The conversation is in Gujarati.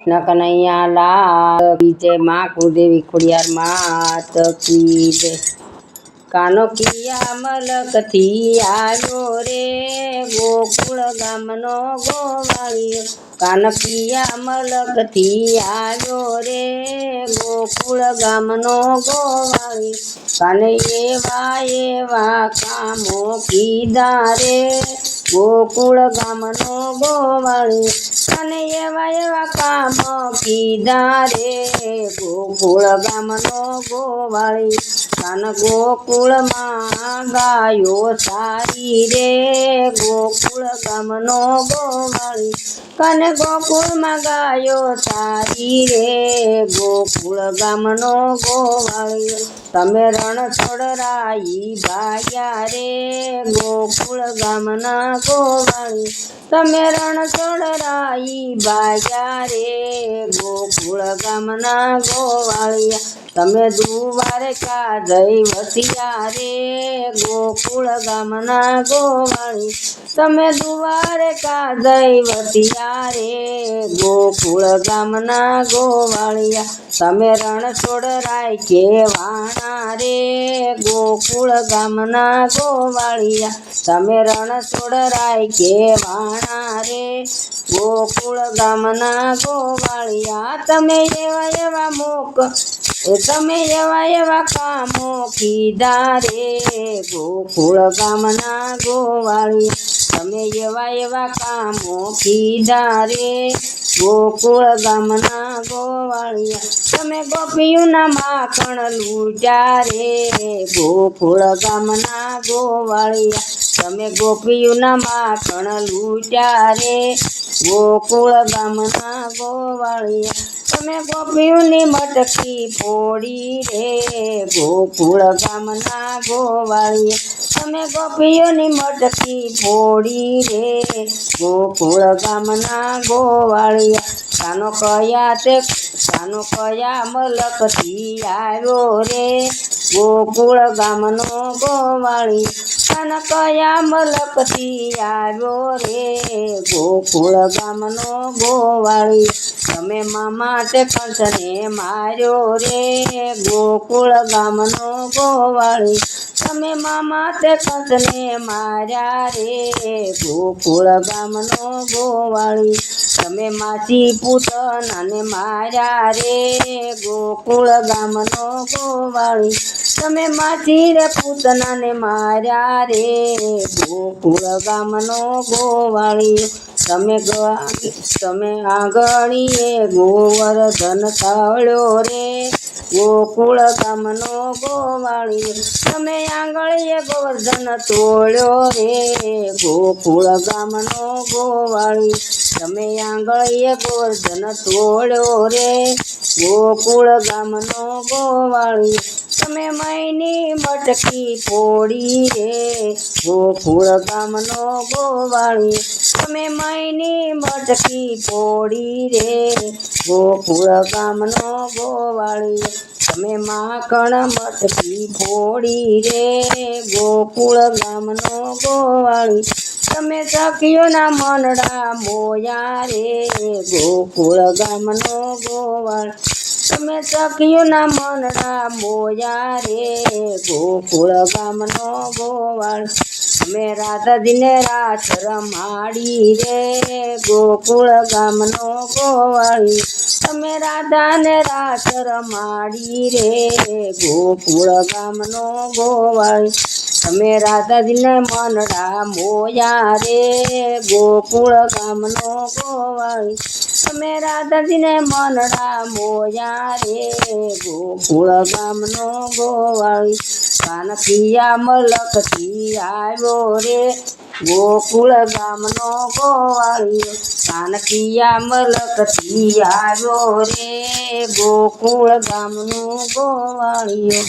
ન કનૈયા લાલ કી જય માં કુળદેવી ખોડિયાર માત કી જય। કાનો કિયા મલકથી આવ્યો રે ગોકુળ ગામનો ગોવાળિયો। કાનો કિયા મલકથી આવ્યો રે ગોકુળ ગામનો ગોવાળિયો। કાને એવા એવા કામો કીધા રે ગોકુળ ગામનો ગોવાળિયો। કાને એવા એવા કામ કીધા રે ગોકુળ ગામનો ગોવાળિયો। કાન ગોકુળમાં ગાયો સારી રે ગોકુળ ગામનો ગોવાળિયો। કાને ગોકુળમાં ગાયો સારી રે ગોકુળ ગામનો ગોવાળિયો। તમે રણછોડરાઈ ભાગ્યા રે ગોકુળ ગામના ગોવાળિયો। તમે રણછોડરાઈ ભાગ્યા રે ગોકુળ ગામના ગોવાળિયા। તમે દ્વારકા જઈ વસ્યા રે ગોકુળ ગામના ગોવાળિયા। તમે દ્વારકા જઈ વસ્યા રે ગોકુળ ગામના ગોવાળિયા। તમે રણછોડરાય કેવાણા રે ગોકુળ ગામના ગોવાળિયા। તમે રણછોડરાય કેવાણા રે ગોકુળ ગામના ગોવાળિયા। તમે એવા એવા તમે એવા એવા કામો કીધા રે ગોકુળ ગામના ગોવાળિયા। તમે એવા એવા કામો કીધા રે ગોકુળ ગામના ગોવાળિયા। તમે ગોપીઓના માખણ લૂટ્યા રે ગોકુળ ગામના ગોવાળિયા। તમે ગોપીઓના માખણ લૂટ્યા રે ગોકુળ ગામના ગોવાળિયા। તમે ગોપીઓની મટકી ફોડી રે ગોકુળ ગામના ગોવાળિયા। તમે ગોપીઓની મટકી ફોડી રે ગોકુળ ગામના ગોવાળિયા। કાનો કયા મલકથી આવ્યો રે ગોકુળ ગામનો ગોવાળિયો। કાનો કયા મલકથી આવ્યો રે ગોકુળ ગામનો ગોવાળિયો। તમે માટે કંસને માર્યો રે ગોકુળ ગામનો ગોવાળિયો। તમે માટે કંસને માર્યા રે ગોકુળ ગામનો ગોવાળિયો। તમે માસી પૂતનાને માર્યા રે ગોકુળ ગામનો ગોવાળિયો। તમે માસી રે પૂતનાને માર્યા રે ગોકુળ ગામનો ગોવાળિયો। તમે આંગણીએ ગોવર્ધન તળ્યો રે ગોકુળ ગામનો ગોવાળિયો। તમે આંગળીએ ગોવર્ધન તોળ્યો રે ગોકુળ ગામનો ગોવાળિયો। તમે આંગળીએ ગોવર્ધન તોળ્યો રે ગોકુળ ગામનો ગોવાળિયો। તમે મયની મટકી ફોડી રે ગોકુળ ગામનો ગોવાળિયો। તમે મયની મટકી ફોડી રે ગોકુળ ગામનો ગોવાળિયો। તમે માખણ મટકી ફોડી રે ગોકુળ ગામનો ગોવાળિયો। તમે સખીઓના મનડા મોયા રે ગોકુળ ગામનો ગોવાળિયો। તમે સખીઓના મનડા મોયા રે ગોકુળ ગામનો ગોવાળિયો। તમે રાધાજીને રાસ રમાડી રે ગોકુળ ગામનો ગોવાળિયો। તમે રાધાને રાસ રમાડી રે ગોકુળ ગામનો ગોવાળિયો। તમે રાધાજીને મનડા મોયા રે ગોકુળ ગામનો ગોવાળિયો। તમે રાધાજીને મનડા મોયા રે ગોકુળ ગામનો ગોવાળિયો। કાન કિયા મલકથી આવ્યો રે ગોકુળ ગામનો ગોવાળિયો। કાન કિયા મલકથી આવ્યો રે ગોકુળ ગામનો ગોવાળિયો।